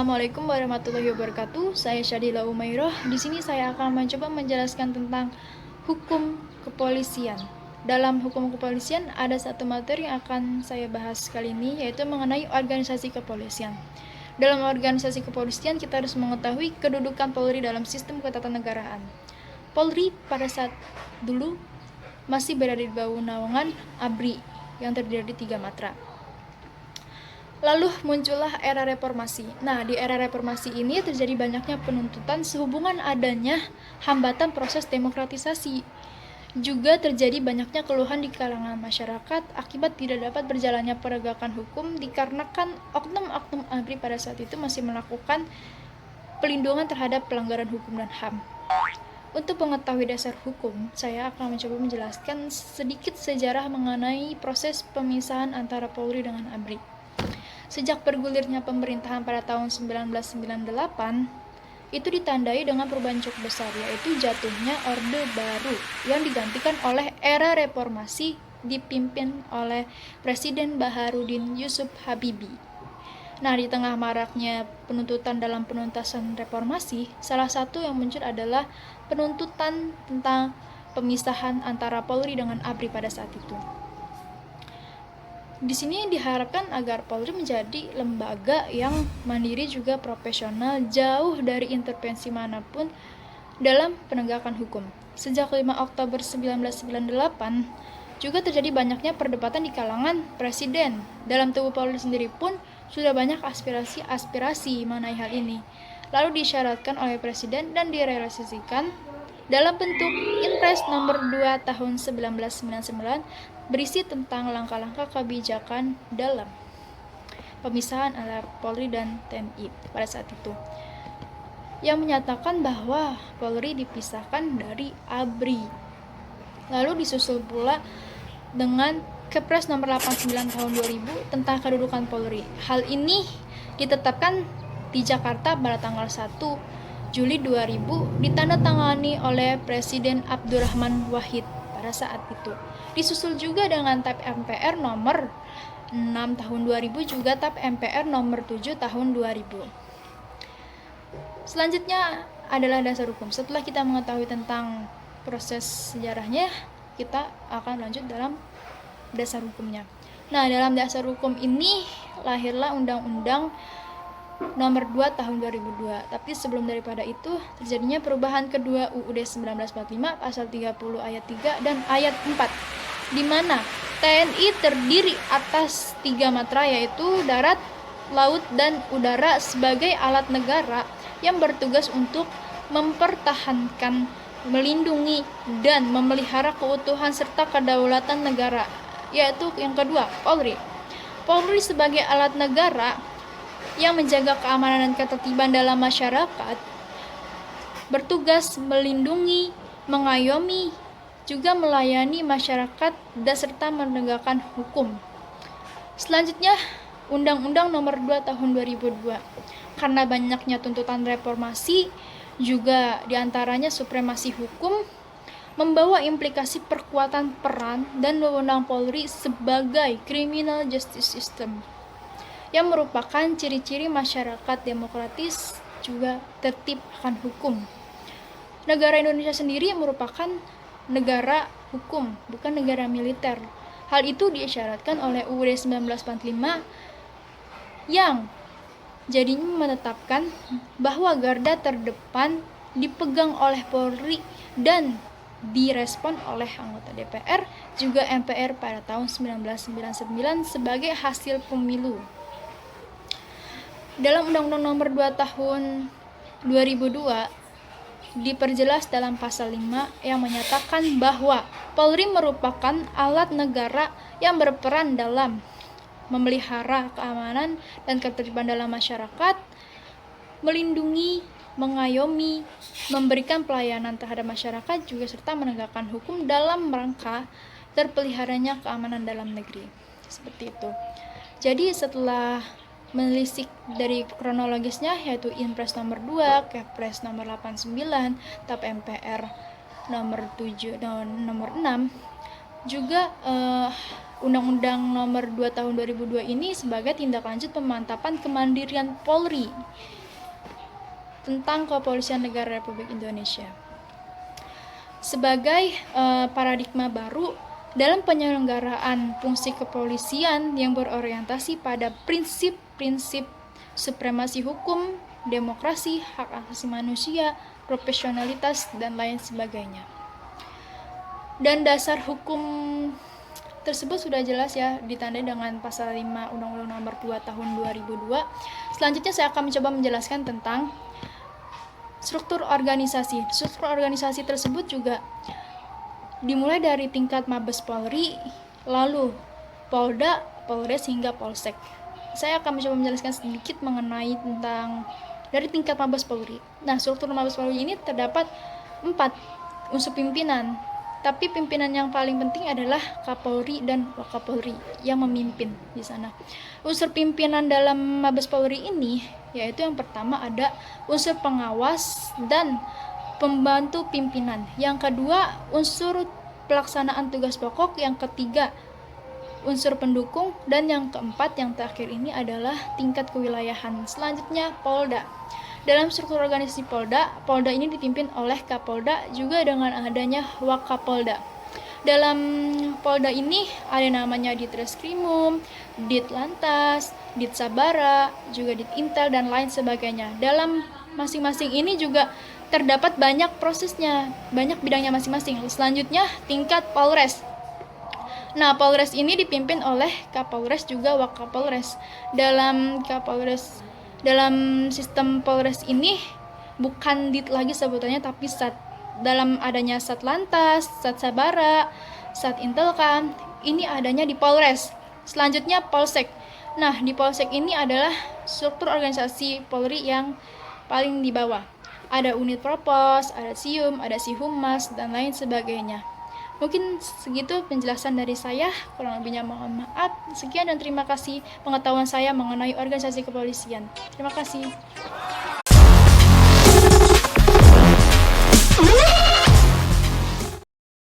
Assalamualaikum warahmatullahi wabarakatuh. Saya Syadila Umairah. Di sini saya akan mencoba menjelaskan tentang hukum kepolisian. Dalam hukum kepolisian ada satu materi yang akan saya bahas kali ini, yaitu mengenai organisasi kepolisian. Dalam organisasi kepolisian kita harus mengetahui kedudukan Polri dalam sistem ketatanegaraan. Polri pada saat dulu masih berada di bawah naungan ABRI yang terdiri dari 3 matra. Lalu muncullah era reformasi. Nah, di era reformasi ini terjadi banyaknya penuntutan sehubungan adanya hambatan proses demokratisasi. Juga terjadi banyaknya keluhan di kalangan masyarakat akibat tidak dapat berjalannya penegakan hukum dikarenakan oknum-oknum ABRI pada saat itu masih melakukan pelindungan terhadap pelanggaran hukum dan HAM. Untuk mengetahui dasar hukum, saya akan mencoba menjelaskan sedikit sejarah mengenai proses pemisahan antara Polri dengan ABRI. Sejak bergulirnya pemerintahan pada tahun 1998, itu ditandai dengan perubahan cukup besar, yaitu jatuhnya Orde Baru yang digantikan oleh era reformasi dipimpin oleh Presiden Baharudin Yusuf Habibie. Nah, di tengah maraknya penuntutan dalam penuntasan reformasi, salah satu yang muncul adalah penuntutan tentang pemisahan antara Polri dengan ABRI pada saat itu. Di sini diharapkan agar Polri menjadi lembaga yang mandiri juga profesional, jauh dari intervensi manapun dalam penegakan hukum. Sejak 5 Oktober 1998, juga terjadi banyaknya perdebatan di kalangan presiden. Dalam tubuh Polri sendiri pun sudah banyak aspirasi mengenai hal ini. Lalu disyaratkan oleh presiden dan direalisasikan dalam bentuk Inpres nomor 2 tahun 1999 berisi tentang langkah-langkah kebijakan dalam pemisahan antara Polri dan TNI pada saat itu, yang menyatakan bahwa Polri dipisahkan dari ABRI. Lalu disusul pula dengan Kepres nomor 89 tahun 2000 tentang kedudukan Polri. Hal ini ditetapkan di Jakarta pada tanggal 1 Juli 2000 ditandatangani oleh Presiden Abdurrahman Wahid pada saat itu. Disusul juga dengan TAP MPR nomor 6 tahun 2000, juga TAP MPR nomor 7 tahun 2000. Selanjutnya adalah dasar hukum. Setelah kita mengetahui tentang proses sejarahnya, kita akan lanjut dalam dasar hukumnya. Nah, dalam dasar hukum ini lahirlah Undang-Undang nomor 2 tahun 2002. Tapi sebelum daripada itu terjadinya perubahan kedua UUD 1945 pasal 30 ayat 3 dan ayat 4, di mana TNI terdiri atas 3 matra, yaitu darat, laut, dan udara sebagai alat negara yang bertugas untuk mempertahankan, melindungi, dan memelihara keutuhan serta kedaulatan negara. Yaitu yang kedua, Polri. Polri sebagai alat negara yang menjaga keamanan dan ketertiban dalam masyarakat, bertugas melindungi, mengayomi, juga melayani masyarakat dan serta menegakkan hukum. Selanjutnya, Undang-Undang nomor 2 tahun 2002. Karena banyaknya tuntutan reformasi, juga diantaranya supremasi hukum, membawa implikasi perkuatan peran dan wewenang Polri sebagai criminal justice system, yang merupakan ciri-ciri masyarakat demokratis juga tertib akan hukum. Negara Indonesia sendiri merupakan negara hukum, bukan negara militer. Hal itu diisyaratkan oleh UUD 1945 yang jadinya menetapkan bahwa garda terdepan dipegang oleh Polri dan direspon oleh anggota DPR juga MPR pada tahun 1999 sebagai hasil pemilu. Dalam Undang-Undang nomor 2 tahun 2002 diperjelas dalam pasal 5 yang menyatakan bahwa Polri merupakan alat negara yang berperan dalam memelihara keamanan dan ketertiban dalam masyarakat, melindungi, mengayomi, memberikan pelayanan terhadap masyarakat, juga serta menegakkan hukum dalam rangka terpeliharanya keamanan dalam negeri. Seperti itu. Jadi setelah menelisik dari kronologisnya, yaitu Inpres nomor 2, Kepres nomor 89, TAP MPR nomor 7 dan nomor 6, juga Undang-Undang Nomor 2 Tahun 2002 ini sebagai tindak lanjut pemantapan kemandirian Polri tentang Kepolisian Negara Republik Indonesia. Sebagai paradigma baru dalam penyelenggaraan fungsi kepolisian yang berorientasi pada prinsip-prinsip supremasi hukum, demokrasi, hak asasi manusia, profesionalitas, dan lain sebagainya. Dan dasar hukum tersebut sudah jelas ya, ditandai dengan pasal 5 Undang-Undang Nomor 2 Tahun 2002. Selanjutnya saya akan mencoba menjelaskan tentang struktur organisasi. Struktur organisasi tersebut juga dimulai dari tingkat Mabes Polri, lalu Polda, Polres, hingga Polsek. Saya akan mencoba menjelaskan sedikit mengenai tentang dari tingkat Mabes Polri. Nah, struktur Mabes Polri ini terdapat 4 unsur pimpinan, tapi pimpinan yang paling penting adalah Kapolri dan Wakapolri yang memimpin di sana. Unsur pimpinan dalam Mabes Polri ini yaitu yang pertama ada unsur pengawas dan pembantu pimpinan. Yang kedua, unsur pelaksanaan tugas pokok. Yang ketiga, unsur pendukung. Dan yang keempat, yang terakhir ini adalah tingkat kewilayahan. Selanjutnya, Polda. Dalam struktur organisasi Polda, Polda ini dipimpin oleh Kapolda juga dengan adanya Wakapolda. Dalam Polda ini ada namanya Ditreskrimum, Ditlantas, Ditsabara, juga Ditintel, dan lain sebagainya. Dalam masing-masing ini juga terdapat banyak prosesnya, banyak bidangnya masing-masing. Selanjutnya tingkat Polres. Nah, Polres ini dipimpin oleh Kapolres juga Wakapolres. Dalam sistem Polres ini bukan Dit lagi sebutannya, tapi Sat. Dalam adanya Satlantas, Satsabara, Satintelkam, ini adanya di Polres. Selanjutnya Polsek. Nah, di Polsek ini adalah struktur organisasi Polri yang paling di bawah. Ada unit Propos, ada Sium, ada Sihumas, dan lain sebagainya. Mungkin segitu penjelasan dari saya, kurang lebihnya mohon maaf. Sekian dan terima kasih pengetahuan saya mengenai organisasi kepolisian. Terima kasih.